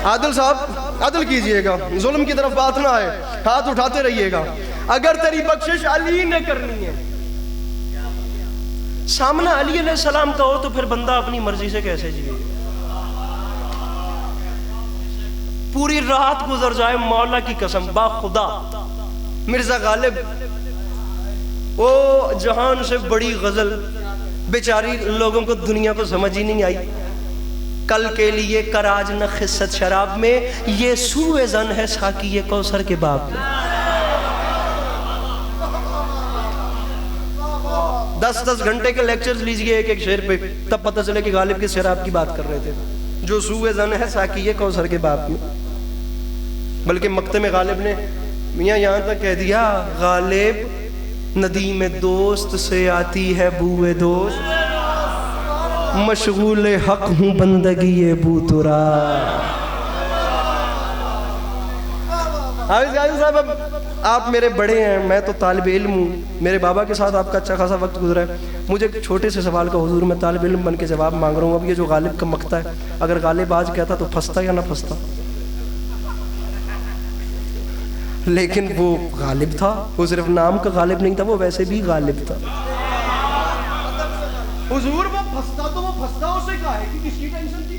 عادل صاحب عدل کیجئے گا, ظلم کی طرف بات نہ آئے, ہاتھ اٹھاتے رہیے گا. اگر تیری بخشش علی نے کرنی ہے, سامنا علی علیہ السلام کا ہو تو پھر بندہ اپنی مرضی سے کیسے جیے. پوری رات گزر جائے مولا کی قسم با خدا, مرزا غالب وہ جہان سے بڑی غزل بیچاری لوگوں کو دنیا کو سمجھ ہی نہیں آئی. کل کے لیے کراج نہ خست شراب میں, یہ سوء ظن ہے ساقی کوثر کے باب میں. 10 گھنٹے کے لیکچرز لیجئے ایک شعر پہ, تب پتہ چلے کہ غالب کس شراب کی بات کر رہے تھے. جو سوء ظن ہے ساقی کوثر کے باب میں. بلکہ مقطع میں غالب نے میاں یہاں تک کہہ دیا, غالب ندیم دوست سے آتی ہے بوئے دوست, مشغول حق ہوں بندگی بو ترا. حافظ غازی صاحب اب آپ میرے بڑے ہیں, میں تو طالب علم ہوں, میرے بابا کے ساتھ آپ کا اچھا خاصا وقت گزرا ہے. مجھے ایک چھوٹے سے سوال کا حضور میں طالب علم بن کے جواب مانگ رہا ہوں. اب یہ جو غالب کا مقطع ہے, اگر غالب آج کہتا تو پھنستا یا نہ پھنستا؟ لیکن وہ غالب تھا, وہ صرف نام کا غالب نہیں تھا, وہ ویسے بھی غالب تھا. حضور وہ پھنستا تو وہ پھنستا, اسے کہا ہے کہ کس کی ٹینشن تھی,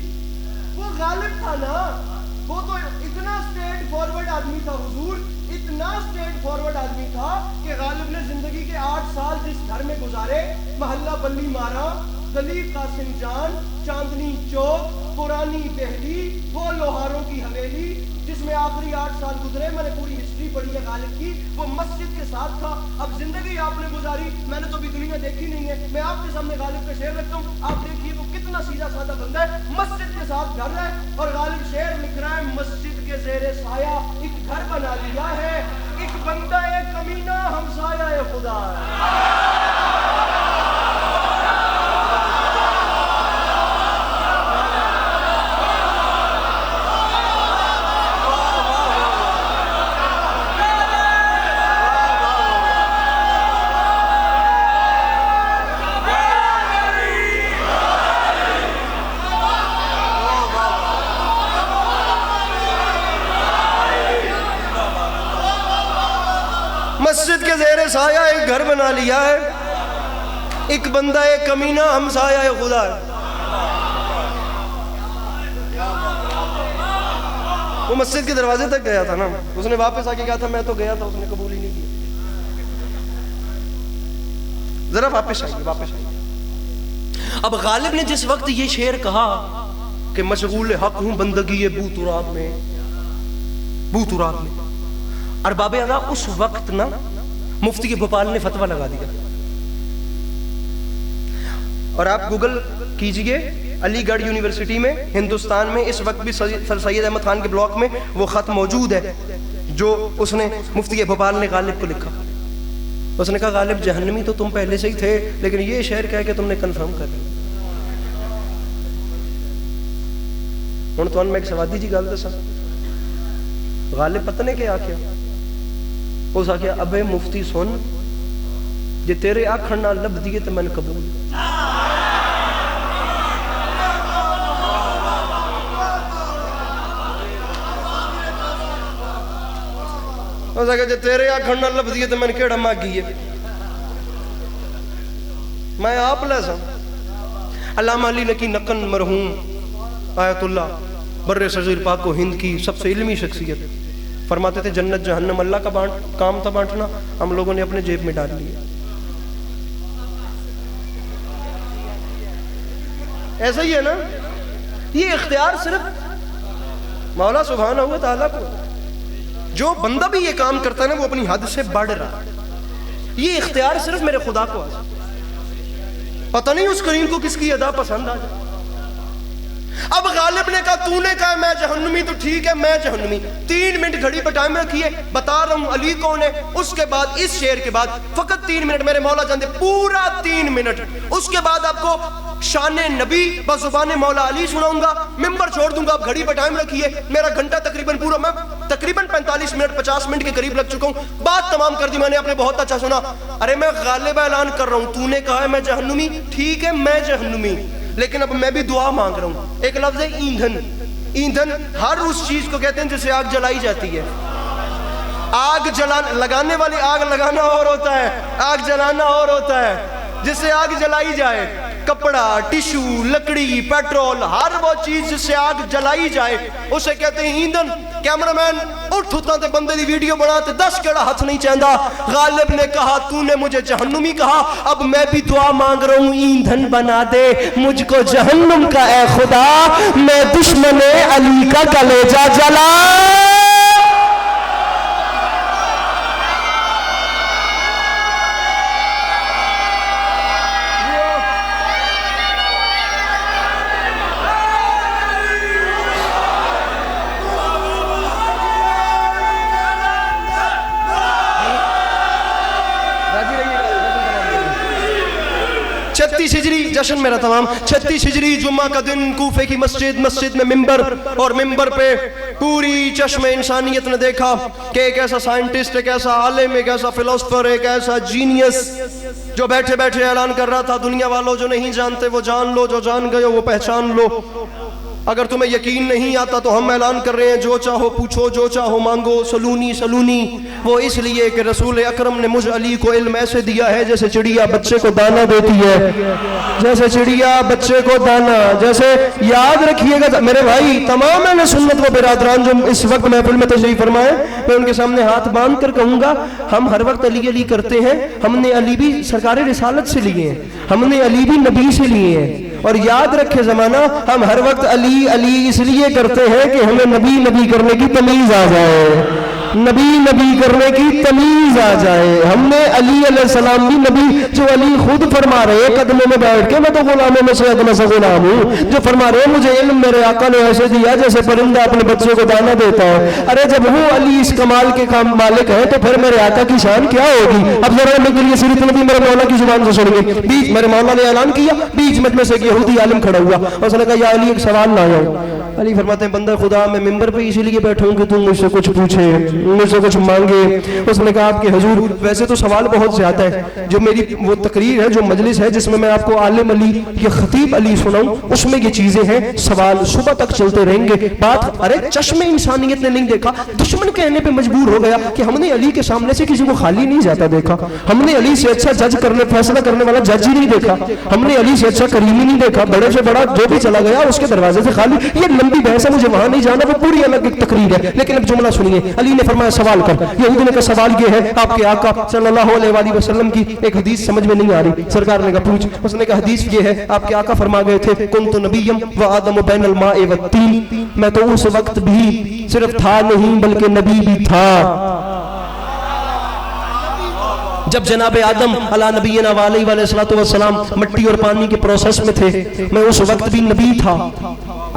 وہ غالب تھا نا. وہ تو اتنا اسٹریٹ فارورڈ آدمی تھا حضور, اتنا اسٹریٹ فارورڈ آدمی تھا کہ غالب نے زندگی کے 8 سال جس گھر میں گزارے, محلہ بلی مارا, گلی قاسم جان, چاندنی چوک, پرانی دہلی, وہ لوہاروں کی حویلی, جس میں آخری 8 سال گزرے. میں نے پوری ہسٹری پڑھی ہے غالب کی, وہ مسجد کے ساتھ تھا. اب زندگی آپ نے گزاری, میں نے تو ابھی دنیا دیکھی نہیں ہے, میں آپ کے سامنے غالب کا شعر رکھتا ہوں, آپ دیکھیے وہ کتنا سیدھا سادہ بندہ ہے. مسجد کے ساتھ گھر ہے اور غالب شعر لکھ رہا ہے, مسجد کے زیر سایہ ایک گھر بنا لیا ہے, ایک بندہ ایک کمینہ ہمسایہ خدا ہے. مسجد کے زیر سایہ ایک گھر بنا لیا ہے, ایک بندہ ایک کمینہ ہمسایہ خدا ہے. وہ مسجد کے دروازے تک گیا تھا نا, اس نے واپس آ کے کہا تھا میں تو گیا تھا, اس نے قبول ہی نہیں کیا. ذرا واپس آئیے. اب غالب نے جس وقت یہ شعر کہا کہ مشغول حق ہوں بندگی بو تراب میں, ارباب ادا, اس وقت نا مفتی بھوپال نے فتویٰ لگا دیا اور آپ گوگل کیجئے علی گڑھ یونیورسٹی میں ہندوستان میں اس وقت بھی سر سید احمد خان کے بلاک میں وہ خط موجود ہے جو اس نے مفتی بھوپال نے غالب کو لکھا. اس نے کہا غالب جہنمی تو تم پہلے سے ہی تھے لیکن یہ شعر کہہ کے تم نے کنفرم کر لیا. ہوں تو میں ایک سوادی جی گل دسا, غالب پتہ نے کیا آخیا, اس آخیا ابے مفتی سن جے تیرے آکھن نال لب دیے تو میں قبول. اس آخیا جے تیرے آکھن نال لب دیے تو میں کیڑا ماگی ہے, میں آپ لے سا. علامہ علی نقی نقن مرحوم آیت اللہ بر صغیر پاک و ہند کی سب سے علمی شخصیت, فرماتے تھے جنت جہنم اللہ کا کام تھا بانٹنا, ہم لوگوں نے اپنے جیب میں ڈال لیا. ایسا ہی ہے نا, یہ اختیار صرف مولا سبحانہ و تعالیٰ کو. جو بندہ بھی یہ کام کرتا ہے نا وہ اپنی حد سے بڑھ رہا ہے. یہ اختیار صرف میرے خدا کو آتا, پتہ نہیں اس کریم کو کس کی ادا پسند آ جائے. اب غالب نے کہا تو نے کہا میں جہنمی تو ٹھیک ہے میں جہنمی. 3 منٹ گھڑی پہ ٹائم رکھیے, بتا رہا ہوں علی کون ہے. اس کے بعد اس شعر کے بعد فقط 3 منٹ میرے مولا جانتے, پورا 3 منٹ. اس کے بعد آپ کو شان نبی بزبان مولا علی سناؤں گا, ممبر چھوڑ دوں گا. آپ گھڑی پہ ٹائم رکھیے, میرا گھنٹہ تقریباً پورا, میں تقریباً 45 منٹ 50 منٹ کے قریب لگ چکا ہوں. بات تمام کر دی میں نے, آپ نے بہت اچھا سنا. ارے میں غالب اعلان کر رہا ہوں, تو نے کہا ہے میں جہنمی, ٹھیک ہے میں جہنمی, لیکن اب میں بھی دعا مانگ رہا ہوں. ایک لفظ ہے ایندھن. ایندھن ہر اس چیز کو کہتے ہیں جسے آگ جلائی جاتی ہے. آگ لگانے والی, آگ لگانا اور ہوتا ہے, آگ جلانا اور ہوتا ہے. جسے آگ جلائی جائے, کپڑا, ٹیشو, لکڑی, پیٹرول, ہر وہ چیز جس سے آگ جلائی جائے اسے کہتے ہیں ایندھن. کیمرہ مین اٹھ ہوتا تے بندے دی ویڈیو بناتے 10 کیڑا ہاتھ نہیں چاہتا. غالب نے کہا تو نے مجھے جہنمی کہا, اب میں بھی دعا مانگ رہا ہوں ایندھن بنا دے مجھ کو جہنم کا اے خدا, میں دشمن علی کا کلیجہ جلا. ہجری جشن میرا تمام 36 ہجری جمعہ کا دن کوفے کی مسجد میں ممبر, اور ممبر پہ پوری چشم انسانیت نے دیکھا کہ ایک ایسا سائنٹسٹ, ایک ایسا عالم, ایک ایسا فلسفر, ایک ایسا جینیس جو بیٹھے بیٹھے اعلان کر رہا تھا دنیا والوں جو نہیں جانتے وہ جان لو, جو جان گئے وہ پہچان لو. اگر تمہیں یقین نہیں آتا تو ہم اعلان کر رہے ہیں, جو چاہو پوچھو, جو چاہو مانگو, سلونی. وہ اس لیے کہ رسول اکرم نے مجھ علی کو علم ایسے دیا ہے جیسے چڑیا بچے کو دانا دیتی ہے, جیسے چڑیا بچے کو دانا. جیسے یاد رکھیے گا میرے بھائی, تمام اہل سنت و برادران جو اس وقت محفل میں تشریف فرمائے, میں ان کے سامنے ہاتھ باندھ کر کہوں گا, ہم ہر وقت علی کرتے ہیں. ہم نے علی بھی سرکار رسالت سے لیے ہیں, ہم نے علی بھی نبی سے لیے ہیں. اور یاد رکھے زمانہ, ہم ہر وقت علی اس لیے کرتے ہیں کہ ہمیں نبی کرنے کی تمیز آ جائے, نبی کرنے کی تمیز آ جائے. ہم نے علی علیہ السلام بھی نبی, جو علی خود فرما رہے قدموں میں بیٹھ کے, میں تو غلاموں میں سے ادنا سا غلام ہوں, جو فرما رہے مجھے علم میرے آقا نے ایسے دیا جیسے پرندہ اپنے بچے کو دانا دیتا ہے. ارے جب وہ علی اس کمال کے کام مالک ہے تو پھر میرے آقا کی شان کیا ہوگی. اب ذرا میں کے لیے سیرت نبی میرے مولا کی زبان سے سنیں گے. بیچ میرے مولا نے اعلان کیا, بیچ میں سے ایک یہودی عالم کھڑا ہوا, اس نے کہا یا علی ایک سوال لایا. علی فرماتے ہیں بندہ خدا میں ممبر پہ اسی لیے بیٹھا ہوں کہ تم مجھ سے کچھ پوچھے, مجھ سے کچھ مانگے. اس نے کہا آپ کے حضور ویسے تو سوال بہت زیادہ ہے, جو میری وہ تقریر ہے, جو مجلس ہے جس میں آپ کو عالم علی یا خطیب علی سناؤں, اس میں یہ چیزیں ہیں, سوال صبح تک چلتے رہیں گے. بات ارے چشم انسانیت نے نہیں دیکھا, دشمن کہنے پہ مجبور ہو گیا کہ ہم نے علی کے سامنے سے کسی کو خالی نہیں جاتا دیکھا, ہم نے علی سے اچھا جج کرنے فیصلہ کرنے والا جج ہی نہیں دیکھا, ہم نے علی سے اچھا کریم ہی نہیں دیکھا. بڑے سے بڑا جو بھی چلا گیا اس کے دروازے سے خالی. یہ لمبی بحث ہے, مجھے وہاں نہیں جانا, وہ پوری الگ ایک تقریر ہے. لیکن اب جملہ سنیے, علی نے فرمایا سوال کر. یہودی نے کہا سوال یہ ہے, آپ کے آقا صلی اللہ علیہ وآلہ وسلم کی ایک حدیث سمجھ میں نہیں آ رہی. سرکار نے کہا پوچھ. اس نے کہا حدیث یہ ہے, آپ کے آقا فرما گئے تھے کنت نبیم و آدم بین الماء والتین, میں تو اس وقت بھی صرف تھا نہیں بلکہ نبی بھی تھا. جب جناب آدم علی نبینا علیہ والسلام مٹی اور پانی کے پروسیس میں تھے، میں اس وقت بھی نبی تھا۔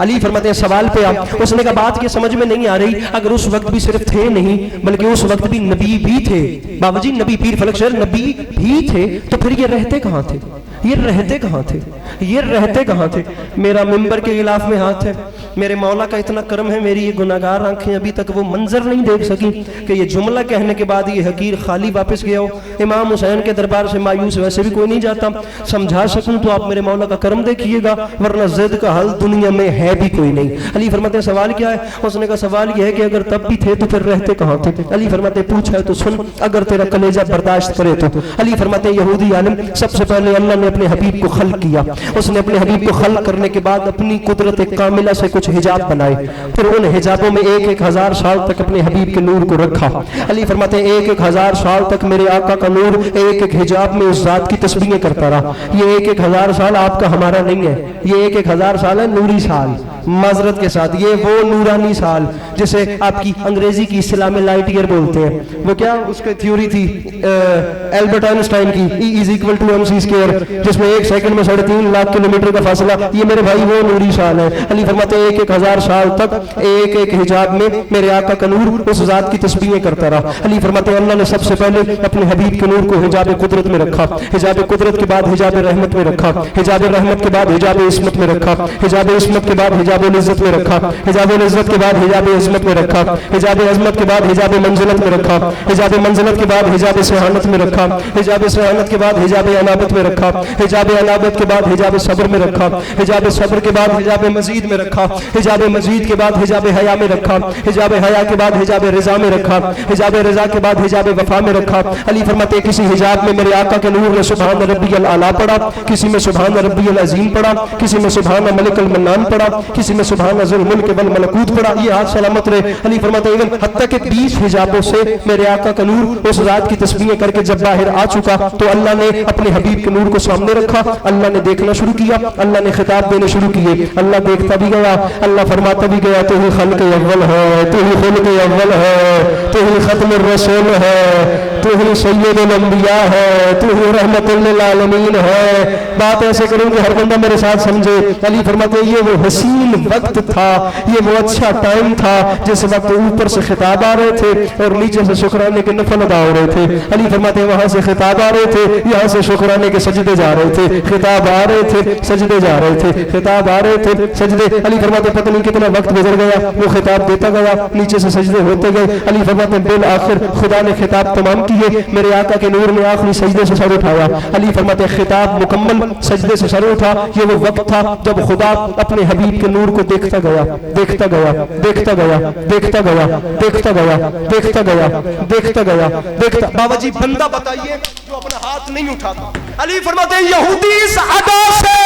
علی فرماتے ہیں سوال پہ اس نے کہا بات یہ سمجھ میں نہیں آ رہی، اگر اس وقت بھی صرف تھے نہیں بلکہ اس وقت بھی نبی بھی تھے، بابا جی نبی پیر فلک شہر نبی بھی تھے، تو پھر یہ رہتے کہاں تھے؟ یہ رہتے کہاں تھے؟ یہ رہتے کہاں تھے؟ میرا ممبر کے غلاف میں ہاتھ ہے، میرے مولا کا اتنا کرم ہے، میری یہ گناہگار آنکھیں ابھی تک وہ منظر نہیں دیکھ سکی کہ یہ جملہ کہنے کے بعد یہ حقیر خالی واپس گیا ہو۔ امام حسین کے دربار سے مایوس ویسے بھی کوئی نہیں جاتا، سمجھا سکوں تو آپ میرے مولا کا کرم دیکھیے گا، ورنہ زد کا حل دنیا میں ہے بھی کوئی نہیں۔ علی فرماتے ہیں سوال کیا ہے؟ اس نے کہا سوال یہ ہے کہ اگر تب بھی تھے تو پھر رہتے کہاں تھے؟ علی فرماتے ہیں پوچھا ہے تو سن، اگر تیرا کلیجہ برداشت کرے تو۔ علی فرماتے ہیں یہودی عالم، سب سے پہلے اللہ نے اپنے حبیب کو خلق کیا، اس نے اپنے حبیب کو خلق کرنے کے بعد اپنی قدرت کاملہ سے کچھ حجاب بنائے، پھر ان حجابوں میں 1000 سال تک اپنے حبیب کے نور کو رکھا۔ علی فرماتے ہیں 1000 سال تک میرے آقا کا نور ایک حجاب میں اس ذات کی تسبیحیں کرتا رہا۔ یہ 1000 سال آپ کا ہمارا نہیں ہے، یہ 1000 سال ہے نوری سال، معذرت کے ساتھ یہ وہ نورانی سال جسے آپ کی انگریزی کی اصطلاح میں لائٹ ایئر بولتے ہیں۔ وہ کیا اس کی تھیوری تھی البرٹ آئنسٹائن کی، E=mc²، جس میں 1 سیکنڈ میں 3.5 لاکھ کلومیٹر کا فاصلہ، یہ میرے بھائی وہ نوری سال ہے۔ علی فرماتے ہیں 1000 سال تک ایک حجاب میں میرے آقا کا نور اس ذات کی تسبیحیں کرتا رہا۔ علی فرماتے ہیں اللہ نے سب سے پہلے اپنے حبیب کے نور کو حجاب قدرت میں رکھا، حجاب قدرت کے بعد حجاب رحمت میں رکھا، حجاب رحمت کے بعد حجاب عصمت میں رکھا، حجاب عصمت کے بعد حجاب العزت میں رکھا، حجاب العزت کے بعد حجاب عظمت میں رکھا، حجاب عظمت کے بعد حجاب منزلت میں رکھا، حجاب منزلت کے بعد حجاب سہانت میں رکھا، حجاب سہانت کے بعد حجاب انابت میں رکھا، حجاب انابت کے بعد حجاب صبر میں رکھا، حجاب صبر کے بعد حجاب مزید میں رکھا، حجاب مزید کے بعد حجاب حیا میں رکھا، حجاب حیا کے بعد حجاب رضا میں رکھا، حجاب رضا کے بعد حجاب وفا میں رکھا۔ علی فرماتے ہیں کسی حجاب میں میرے آقا کے نور نے سبحان ربی الاعلیٰ پڑھا، کسی میں سبحان ربی العظیم پڑھا، کسی میں سبحان ملک المنان پڑھا، کسی میں سبحان ذو الملک والملکوت پڑھا۔ یہ ہاتھ سلامت رہے۔ علی فرماتے ہیں حتیٰ کہ 20 حجابوں سے میرے آقا کا نور اس ذات کی تسبیحیں کر کے جب باہر آ چکا تو اللہ نے اپنے حبیب کے نور کو سامنے رکھا، اللہ نے دیکھنا شروع کیا، اللہ نے خطاب دینے شروع کیے، اللہ دیکھتا بھی گیا، اللہ فرماتا بھی گیا تو ہی خلق اول ہے، تو ہی خلق اول ہے، تو ہی ختم الرسول ہے، تو ہی سید الانبیاء ہے، تو ہی رحمت للعالمین ہے۔ بات ایسے کروں کہ ہر بندہ میرے ساتھ سمجھے۔ علی فرماتے ہیں یہ وہ حسین وقت تھا، یہ وہ اچھا ٹائم تھا جس وقت اوپر سے خطاب آ رہے تھے اور نیچے سے شکرانے کے نفل ادا ہو رہے تھے۔ علی فرماتے ہیں وہاں سے خطاب آ رہے تھے، یہاں سے شکرانے کے سجدے جا رہے تھے، خطاب آ رہے تھے، سجدے جا رہے تھے، خطاب آ رہے تھے، سجدے۔ علی فرماتے پتہ نہیں کتنا وقت گزر گیا، وہ خطاب دیتا گیا، نیچے سے سجدے ہوتے گئے۔ علی فرماتے ہیں بالآخر خدا نے خطاب تمام کیے، میرے آقا کے نور نے آخری سجدے سے سر اٹھایا۔ علی فرماتے ہیں خطاب مکمل، سجدے سے سر اٹھا۔ یہ وہ وقت تھا جب خدا اپنے حبیب کے نور کو دیکھتا گیا، دیکھتا گیا، دیکھتا گیا، دیکھتا گیا، دیکھتا گیا، دیکھتا گیا، دیکھتا گیا، دیکھتا۔ بابا جی بندہ بتائیے جو اپنا ہاتھ نہیں اٹھاتا۔ علی فرماتے ہیں یہودی اس ادا سے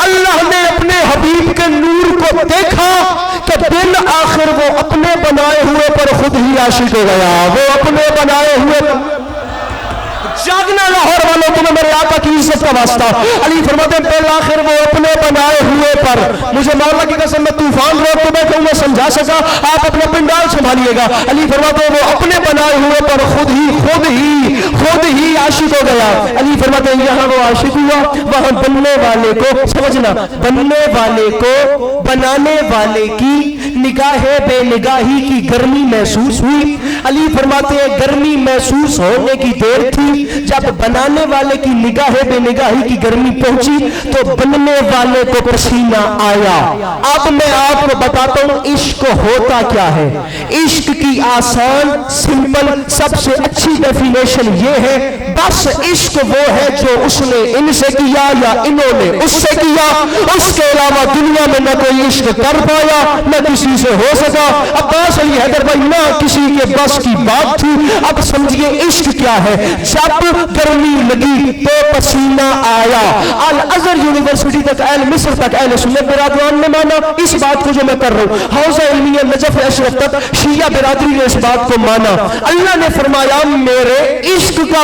اللہ نے اپنے حبیب کے نور کو دیکھا کہ بالآخر وہ اپنے بنائے ہوئے پر خود ہی عاشق ہو گیا، وہ اپنے بنائے ہوئے جاگنا لاہور والوں کو میرے آقا کی عزت کا واسطہ۔ علی فرماتے ہیں بالآخر وہ اپنے بنائے ہوئے پر، مجھے مولا کی قسم میں طوفان روک تو بیٹھوں میں سمجھا سکا، آپ اپنا پنڈال سنبھالیے گا۔ علی فرماتے ہیں وہ اپنے بنائے ہوئے پر خود ہی عاشق ہو گیا۔ علی فرماتے ہیں یہاں وہ عاشق ہوا، وہاں بننے والے کو سمجھنا، بننے والے کو بنانے والے کی نگاہ بے نگاہی کی گرمی محسوس ہوئی۔ علی فرماتے ہیں گرمی محسوس ہونے کی دیر تھی، جب بنانے والے کی نگاہ بے نگاہی کی گرمی پہنچی تو بننے والے کو پسینہ آیا۔ اب میں آپ کو بتاتا ہوں عشق ہوتا کیا ہے۔ عشق کی آسان سمپل سب سے اچھی ڈیفینیشن یہ ہے، بس عشق وہ ہے جو اس نے ان سے کیا یا انہوں نے اس سے کیا، اس کے علاوہ دنیا میں نہ کوئی عشق کر پایا نہ کسی سے ہو سکا۔ عباس علی حیدر بھائی نہ کسی کے بس کی بات تھی۔ اب سمجھئے عشق کیا ہے، جب گرمی لگی تو پسینہ آیا۔ الازہر یونیورسٹی تک، اہل مصر تک اہل سنت برادران نے مانا اس بات کو جو میں کر رہا ہوں، حوزہ علمیہ نجف اشرف تک شیعہ برادری نے اس بات کو مانا۔ اللہ نے فرمایا میرے عشق کا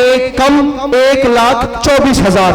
1,24,000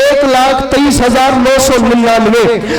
1,23,999।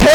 6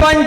5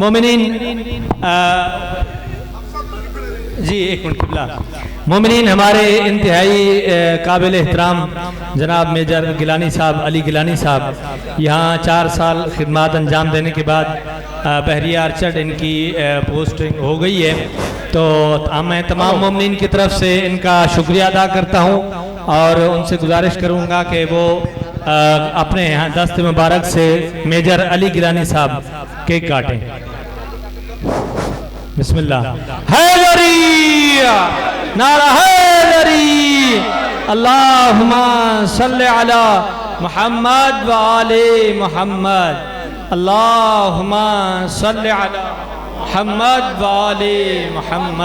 مومنین جی ایک منٹ قبلہ مومنین، ہمارے انتہائی قابل احترام جناب میجر گیلانی صاحب، علی گیلانی صاحب، یہاں 4 سال خدمات انجام دینے کے بعد بحریہ آرچرڈ ان کی پوسٹنگ ہو گئی ہے، تو میں تمام مومنین کی طرف سے ان کا شکریہ ادا کرتا ہوں اور ان سے گزارش کروں گا کہ وہ اپنے یہاں دست مبارک سے میجر علی گیلانی صاحب کیک کاٹیں۔ بسم اللہ۔ حیدری، نعرہ حیدری، اللہم صلی علی محمد وآل محمد، اللہم صلی علی محمد وآل محمد۔